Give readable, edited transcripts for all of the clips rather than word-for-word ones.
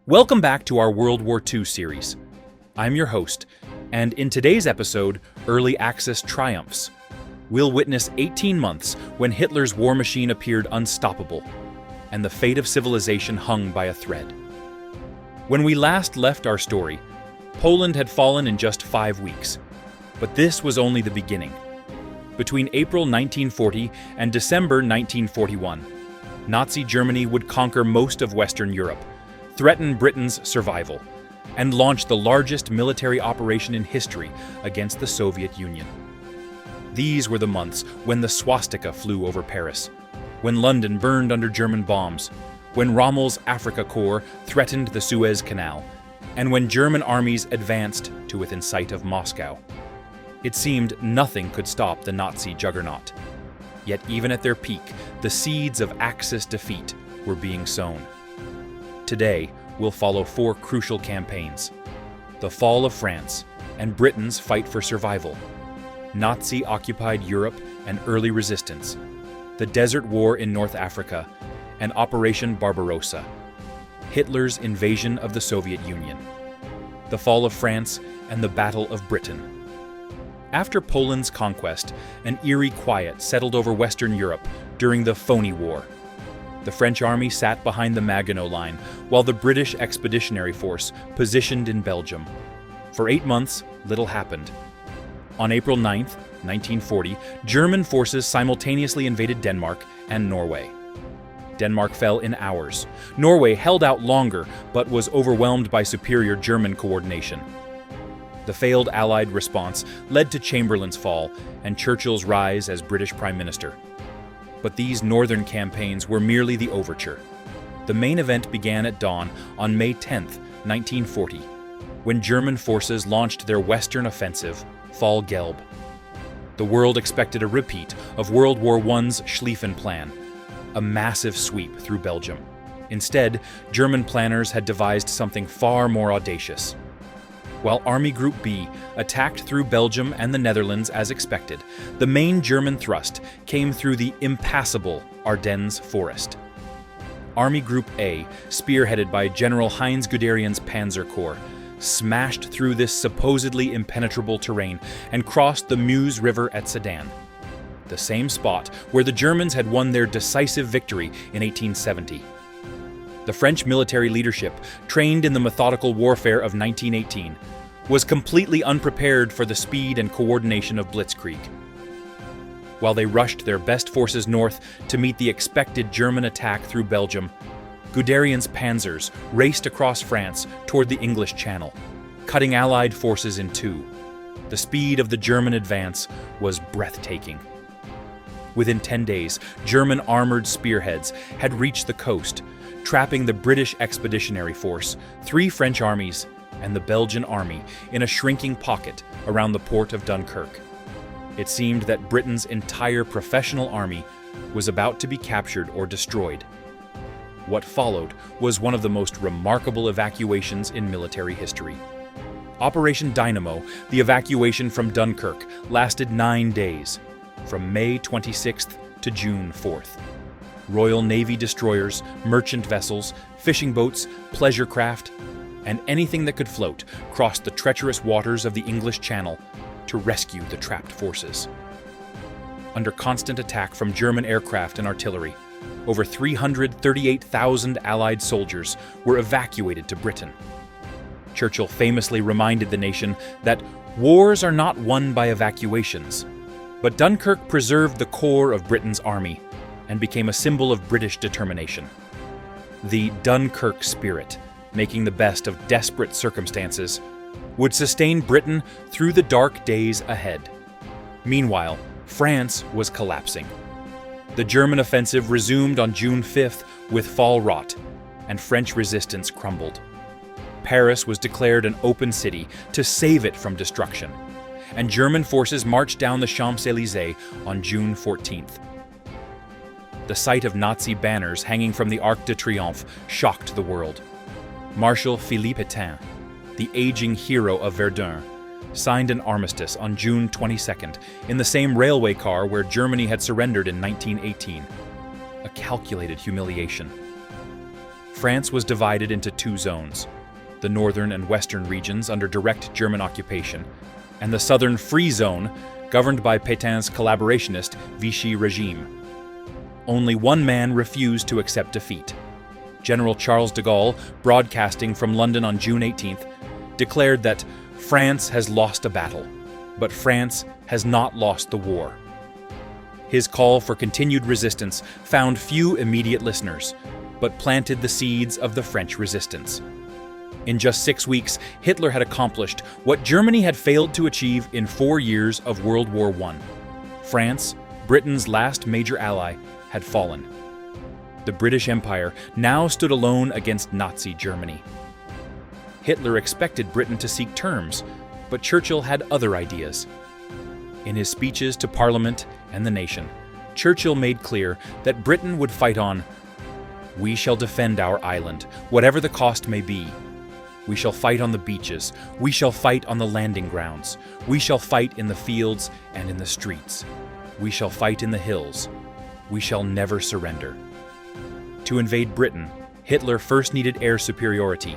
Welcome back to our World War II series. I'm your host, and in today's episode, Early Axis Triumphs, we'll witness 18 months when Hitler's war machine appeared unstoppable, and the fate of civilization hung by a thread. When we last left our story, Poland had fallen in just 5 weeks, but this was only the beginning. Between April 1940 and December 1941, Nazi Germany would conquer most of Western Europe, threaten Britain's survival, and launch the largest military operation in history against the Soviet Union. These were the months when the swastika flew over Paris, when London burned under German bombs, when Rommel's Africa Corps threatened the Suez Canal, and when German armies advanced to within sight of Moscow. It seemed nothing could stop the Nazi juggernaut. Yet even at their peak, the seeds of Axis defeat were being sown. Today, we'll follow 4 crucial campaigns: the fall of France and Britain's fight for survival, Nazi-occupied Europe and early resistance, the Desert War in North Africa, and Operation Barbarossa, Hitler's invasion of the Soviet Union, the fall of France and the Battle of Britain. After Poland's conquest, an eerie quiet settled over Western Europe during the Phoney War. The French army sat behind the Maginot Line, while the British Expeditionary Force positioned in Belgium. For 8 months, little happened. On April 9, 1940, German forces simultaneously invaded Denmark and Norway. Denmark fell in hours. Norway held out longer, but was overwhelmed by superior German coordination. The failed Allied response led to Chamberlain's fall and Churchill's rise as British Prime Minister. But these northern campaigns were merely the overture. The main event began at dawn on May 10, 1940, when German forces launched their western offensive, Fall Gelb. The world expected a repeat of World War I's Schlieffen Plan, a massive sweep through Belgium. Instead, German planners had devised something far more audacious. While Army Group B attacked through Belgium and the Netherlands as expected, the main German thrust came through the impassable Ardennes forest. Army Group A, spearheaded by General Heinz Guderian's Panzer Corps, smashed through this supposedly impenetrable terrain and crossed the Meuse River at Sedan, the same spot where the Germans had won their decisive victory in 1870. The French military leadership, trained in the methodical warfare of 1918, was completely unprepared for the speed and coordination of Blitzkrieg. While they rushed their best forces north to meet the expected German attack through Belgium, Guderian's panzers raced across France toward the English Channel, cutting Allied forces in two. The speed of the German advance was breathtaking. Within 10 days, German armored spearheads had reached the coast, trapping the British Expeditionary Force, 3 French armies, and the Belgian army in a shrinking pocket around the port of Dunkirk. It seemed that Britain's entire professional army was about to be captured or destroyed. What followed was one of the most remarkable evacuations in military history. Operation Dynamo, the evacuation from Dunkirk, lasted 9 days, from May 26th to June 4th. Royal Navy destroyers, merchant vessels, fishing boats, pleasure craft, and anything that could float crossed the treacherous waters of the English Channel to rescue the trapped forces. Under constant attack from German aircraft and artillery, over 338,000 Allied soldiers were evacuated to Britain. Churchill famously reminded the nation that wars are not won by evacuations, but Dunkirk preserved the core of Britain's army and became a symbol of British determination. The Dunkirk spirit, making the best of desperate circumstances, would sustain Britain through the dark days ahead. Meanwhile, France was collapsing. The German offensive resumed on June 5th with Fall Rot, and French resistance crumbled. Paris was declared an open city to save it from destruction, and German forces marched down the Champs-Élysées on June 14th. The sight of Nazi banners hanging from the Arc de Triomphe shocked the world. Marshal Philippe Pétain, the aging hero of Verdun, signed an armistice on June 22nd in the same railway car where Germany had surrendered in 1918. A calculated humiliation. France was divided into two zones: the northern and western regions under direct German occupation, and the southern Free Zone, governed by Pétain's collaborationist Vichy regime. Only one man refused to accept defeat. General Charles de Gaulle, broadcasting from London on June 18th, declared that France has lost a battle, but France has not lost the war. His call for continued resistance found few immediate listeners, but planted the seeds of the French resistance. In just 6 weeks, Hitler had accomplished what Germany had failed to achieve in 4 years of World War I. France, Britain's last major ally, had fallen. The British Empire now stood alone against Nazi Germany. Hitler expected Britain to seek terms, but Churchill had other ideas. In his speeches to Parliament and the nation, Churchill made clear that Britain would fight on. "We shall defend our island, whatever the cost may be. We shall fight on the beaches. We shall fight on the landing grounds. We shall fight in the fields and in the streets. We shall fight in the hills. We shall never surrender." To invade Britain, Hitler first needed air superiority.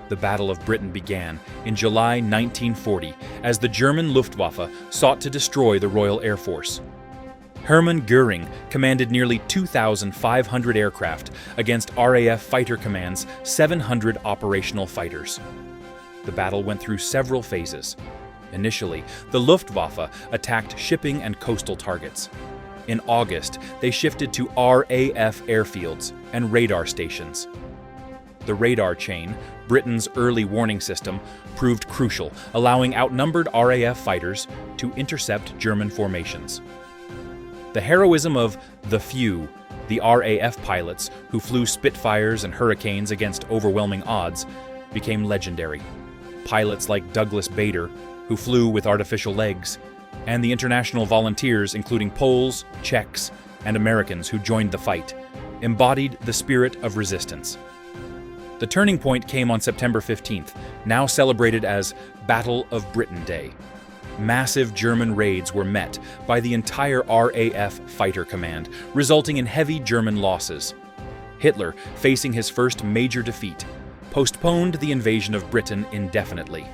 The Battle of Britain began in July 1940 as the German Luftwaffe sought to destroy the Royal Air Force. Hermann Göring commanded nearly 2,500 aircraft against RAF Fighter Command's 700 operational fighters. The battle went through several phases. Initially, the Luftwaffe attacked shipping and coastal targets. In August, they shifted to RAF airfields and radar stations. The radar chain, Britain's early warning system, proved crucial, allowing outnumbered RAF fighters to intercept German formations. The heroism of the few, the RAF pilots who flew Spitfires and Hurricanes against overwhelming odds, became legendary. Pilots like Douglas Bader, who flew with artificial legs, and the international volunteers, including Poles, Czechs, and Americans who joined the fight, embodied the spirit of resistance. The turning point came on September 15th, now celebrated as Battle of Britain Day. Massive German raids were met by the entire RAF fighter command, resulting in heavy German losses. Hitler, facing his first major defeat, postponed the invasion of Britain indefinitely.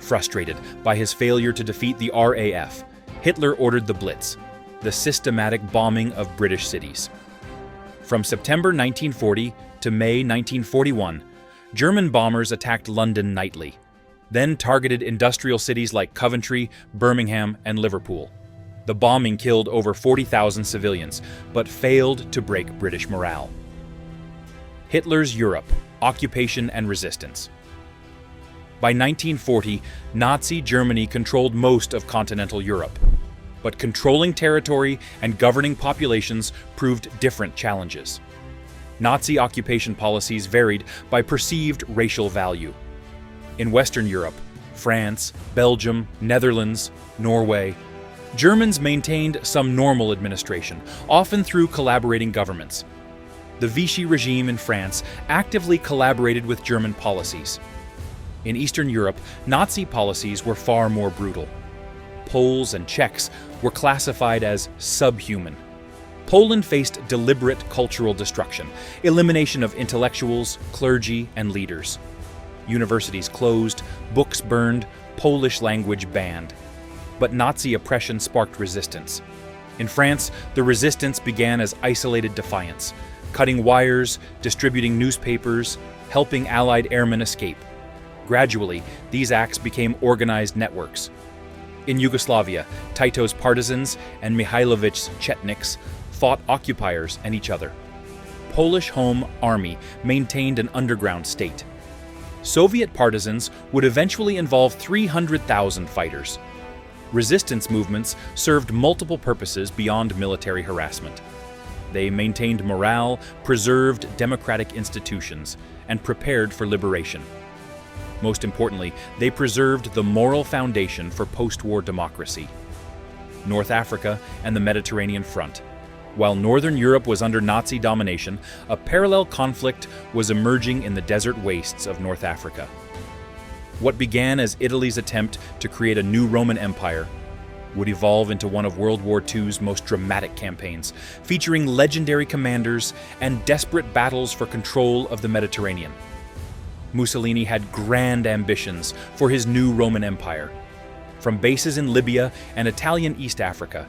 Frustrated by his failure to defeat the RAF, Hitler ordered the Blitz, the systematic bombing of British cities. From September 1940 to May 1941, German bombers attacked London nightly, then targeted industrial cities like Coventry, Birmingham, and Liverpool. The bombing killed over 40,000 civilians, but failed to break British morale. Hitler's Europe, occupation and resistance. By 1940, Nazi Germany controlled most of continental Europe, but controlling territory and governing populations proved different challenges. Nazi occupation policies varied by perceived racial value. In Western Europe, France, Belgium, Netherlands, Norway, Germans maintained some normal administration, often through collaborating governments. The Vichy regime in France actively collaborated with German policies. In Eastern Europe, Nazi policies were far more brutal. Poles and Czechs were classified as subhuman. Poland faced deliberate cultural destruction, elimination of intellectuals, clergy, and leaders. Universities closed, books burned, Polish language banned. But Nazi oppression sparked resistance. In France, the resistance began as isolated defiance, cutting wires, distributing newspapers, helping Allied airmen escape. Gradually, these acts became organized networks. In Yugoslavia, Tito's partisans and Mihailovich's Chetniks fought occupiers and each other. Polish Home Army maintained an underground state. Soviet partisans would eventually involve 300,000 fighters. Resistance movements served multiple purposes beyond military harassment. They maintained morale, preserved democratic institutions, and prepared for liberation. Most importantly, they preserved the moral foundation for post-war democracy. North Africa and the Mediterranean front. While Northern Europe was under Nazi domination, a parallel conflict was emerging in the desert wastes of North Africa. What began as Italy's attempt to create a new Roman Empire would evolve into one of World War II's most dramatic campaigns, featuring legendary commanders and desperate battles for control of the Mediterranean. Mussolini had grand ambitions for his new Roman Empire. From bases in Libya and Italian East Africa,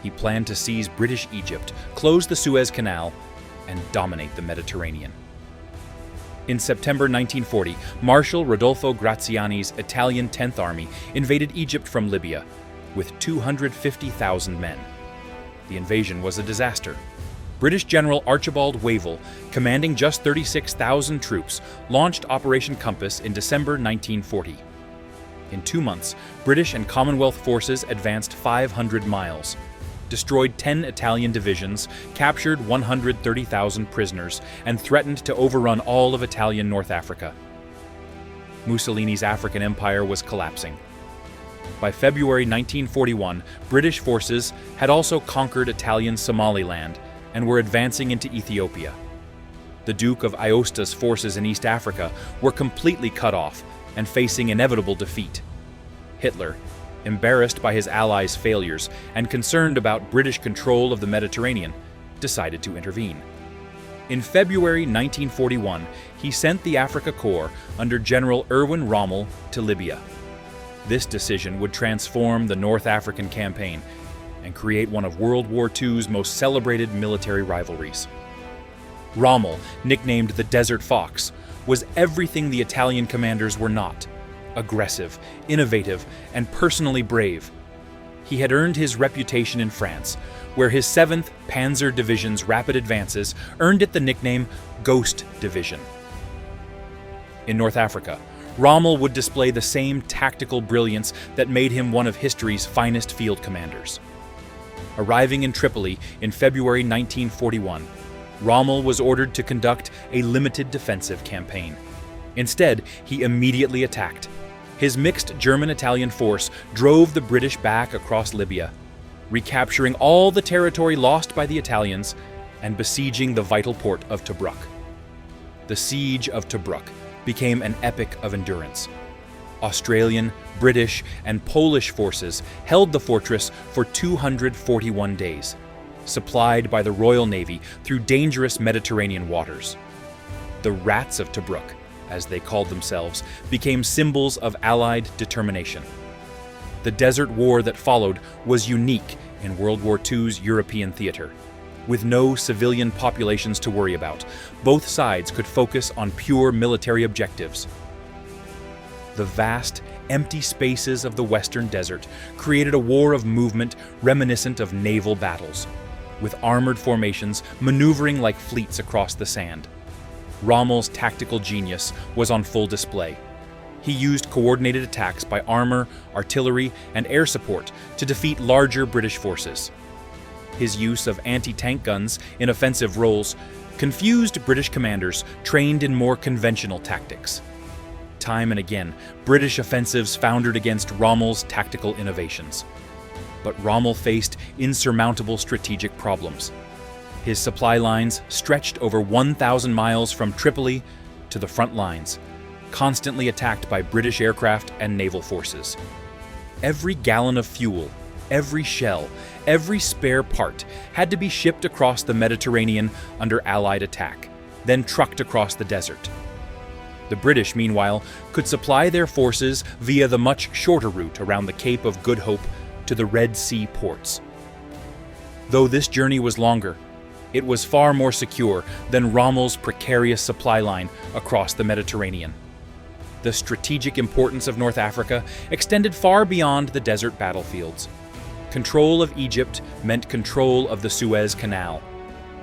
he planned to seize British Egypt, close the Suez Canal, and dominate the Mediterranean. In September 1940, Marshal Rodolfo Graziani's Italian 10th Army invaded Egypt from Libya, with 250,000 men. The invasion was a disaster. British General Archibald Wavell, commanding just 36,000 troops, launched Operation Compass in December 1940. In 2 months, British and Commonwealth forces advanced 500 miles, destroyed 10 Italian divisions, captured 130,000 prisoners, and threatened to overrun all of Italian North Africa. Mussolini's African empire was collapsing. By February 1941, British forces had also conquered Italian Somaliland and were advancing into Ethiopia. The Duke of Aosta's forces in East Africa were completely cut off and facing inevitable defeat. Hitler, embarrassed by his allies' failures and concerned about British control of the Mediterranean, decided to intervene. In February 1941, he sent the Afrika Korps under General Erwin Rommel to Libya. This decision would transform the North African campaign and create one of World War II's most celebrated military rivalries. Rommel, nicknamed the Desert Fox, was everything the Italian commanders were not: aggressive, innovative, and personally brave. He had earned his reputation in France, where his 7th Panzer Division's rapid advances earned it the nickname Ghost Division. In North Africa, Rommel would display the same tactical brilliance that made him one of history's finest field commanders. Arriving in Tripoli in February 1941, Rommel was ordered to conduct a limited defensive campaign. Instead, he immediately attacked. His mixed German-Italian force drove the British back across Libya, recapturing all the territory lost by the Italians and besieging the vital port of Tobruk. The Siege of Tobruk became an epic of endurance. Australian, British, and Polish forces held the fortress for 241 days, supplied by the Royal Navy through dangerous Mediterranean waters. The Rats of Tobruk, as they called themselves, became symbols of Allied determination. The desert war that followed was unique in World War II's European theater. With no civilian populations to worry about, both sides could focus on pure military objectives. The vast, empty spaces of the Western Desert created a war of movement reminiscent of naval battles, with armored formations maneuvering like fleets across the sand. Rommel's tactical genius was on full display. He used coordinated attacks by armor, artillery, and air support to defeat larger British forces. His use of anti-tank guns in offensive roles confused British commanders trained in more conventional tactics. Time and again, British offensives foundered against Rommel's tactical innovations. But Rommel faced insurmountable strategic problems. His supply lines stretched over 1,000 miles from Tripoli to the front lines, constantly attacked by British aircraft and naval forces. Every gallon of fuel, every shell, every spare part had to be shipped across the Mediterranean under Allied attack, then trucked across the desert. The British, meanwhile, could supply their forces via the much shorter route around the Cape of Good Hope to the Red Sea ports. Though this journey was longer, it was far more secure than Rommel's precarious supply line across the Mediterranean. The strategic importance of North Africa extended far beyond the desert battlefields. Control of Egypt meant control of the Suez Canal,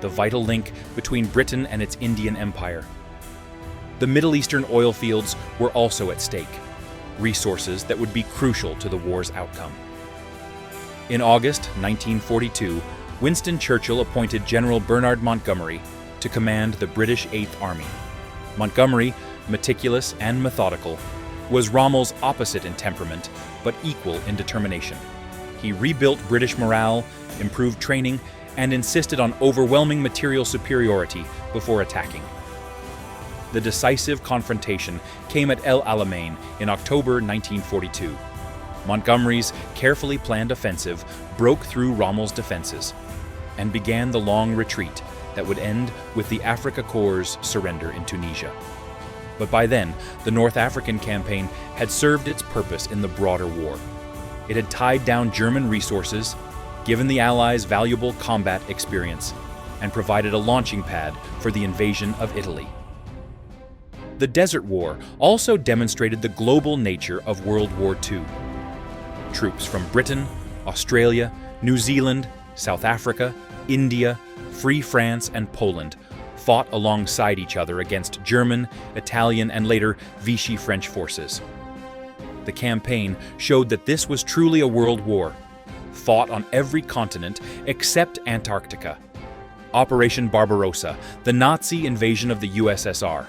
the vital link between Britain and its Indian Empire. The Middle Eastern oil fields were also at stake, resources that would be crucial to the war's outcome. In August 1942, Winston Churchill appointed General Bernard Montgomery to command the British 8th Army. Montgomery, meticulous and methodical, was Rommel's opposite in temperament, but equal in determination. He rebuilt British morale, improved training, and insisted on overwhelming material superiority before attacking. The decisive confrontation came at El Alamein in October 1942. Montgomery's carefully planned offensive broke through Rommel's defenses and began the long retreat that would end with the Afrika Korps' surrender in Tunisia. But by then, the North African campaign had served its purpose in the broader war. It had tied down German resources, given the Allies valuable combat experience, and provided a launching pad for the invasion of Italy. The Desert War also demonstrated the global nature of World War II. Troops from Britain, Australia, New Zealand, South Africa, India, Free France, and Poland fought alongside each other against German, Italian, and later Vichy French forces. The campaign showed that this was truly a world war, fought on every continent except Antarctica. Operation Barbarossa, the Nazi invasion of the USSR.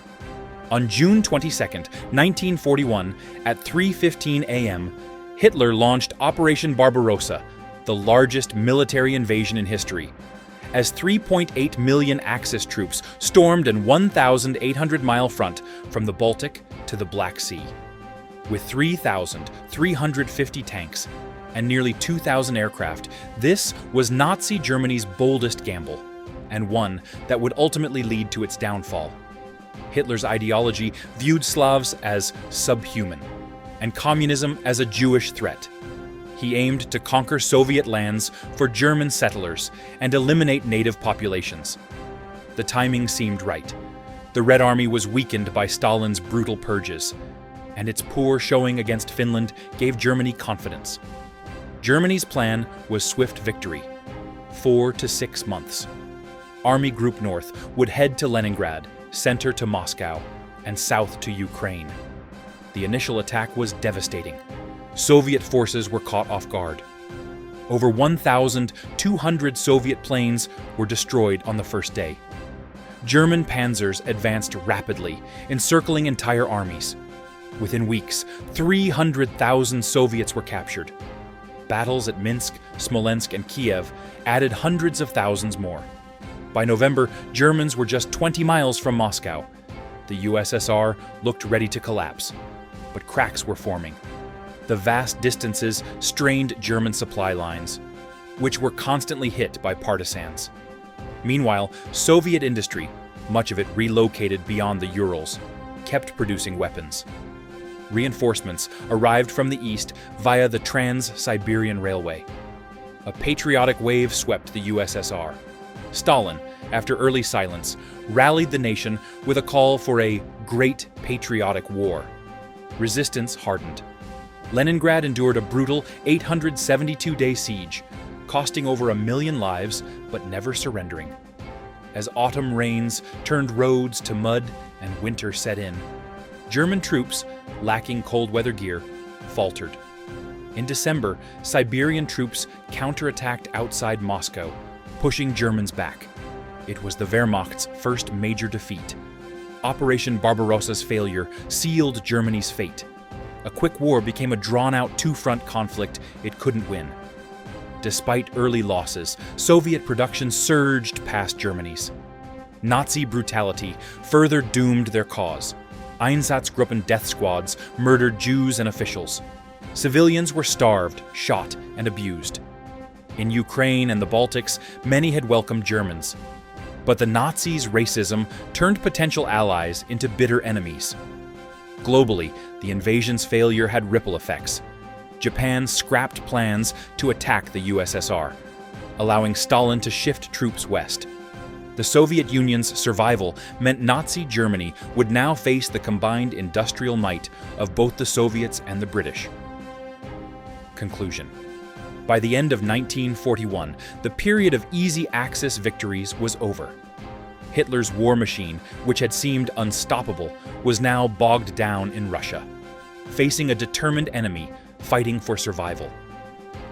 On June 22, 1941, at 3:15 a.m., Hitler launched Operation Barbarossa, the largest military invasion in history, as 3.8 million Axis troops stormed an 1,800-mile front from the Baltic to the Black Sea. With 3,350 tanks and nearly 2,000 aircraft, this was Nazi Germany's boldest gamble, and one that would ultimately lead to its downfall. Hitler's ideology viewed Slavs as subhuman, and communism as a Jewish threat. He aimed to conquer Soviet lands for German settlers and eliminate native populations. The timing seemed right. The Red Army was weakened by Stalin's brutal purges, and its poor showing against Finland gave Germany confidence. Germany's plan was swift victory, 4 to 6 months. Army Group North would head to Leningrad, center to Moscow, and south to Ukraine. The initial attack was devastating. Soviet forces were caught off guard. Over 1,200 Soviet planes were destroyed on the first day. German panzers advanced rapidly, encircling entire armies. Within weeks, 300,000 Soviets were captured. Battles at Minsk, Smolensk, and Kiev added hundreds of thousands more. By November, Germans were just 20 miles from Moscow. The USSR looked ready to collapse, but cracks were forming. The vast distances strained German supply lines, which were constantly hit by partisans. Meanwhile, Soviet industry, much of it relocated beyond the Urals, kept producing weapons. Reinforcements arrived from the east via the Trans-Siberian Railway. A patriotic wave swept the USSR. Stalin, after early silence, rallied the nation with a call for a great patriotic war. Resistance hardened. Leningrad endured a brutal 872-day siege, costing over 1 million lives but never surrendering. As autumn rains turned roads to mud and winter set in, German troops, lacking cold weather gear, faltered. In December, Siberian troops counterattacked outside Moscow, pushing Germans back. It was the Wehrmacht's first major defeat. Operation Barbarossa's failure sealed Germany's fate. A quick war became a drawn-out two-front conflict it couldn't win. Despite early losses, Soviet production surged past Germany's. Nazi brutality further doomed their cause. Einsatzgruppen death squads murdered Jews and officials. Civilians were starved, shot, and abused. In Ukraine and the Baltics, many had welcomed Germans. But the Nazis' racism turned potential allies into bitter enemies. Globally, the invasion's failure had ripple effects. Japan scrapped plans to attack the USSR, allowing Stalin to shift troops west. The Soviet Union's survival meant Nazi Germany would now face the combined industrial might of both the Soviets and the British. Conclusion. By the end of 1941, the period of easy Axis victories was over. Hitler's war machine, which had seemed unstoppable, was now bogged down in Russia, facing a determined enemy fighting for survival.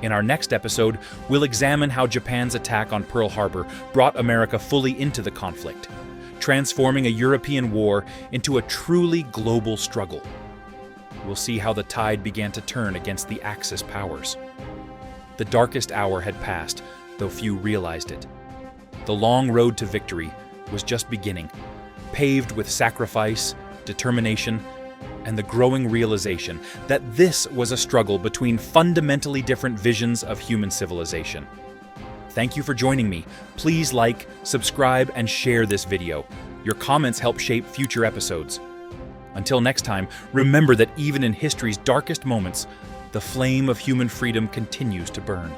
In our next episode, we'll examine how Japan's attack on Pearl Harbor brought America fully into the conflict, transforming a European war into a truly global struggle. We'll see how the tide began to turn against the Axis powers. The darkest hour had passed, though few realized it. The long road to victory was just beginning, paved with sacrifice, determination, and the growing realization that this was a struggle between fundamentally different visions of human civilization. Thank you for joining me. Please like, subscribe, and share this video. Your comments help shape future episodes. Until next time, remember that even in history's darkest moments, the flame of human freedom continues to burn.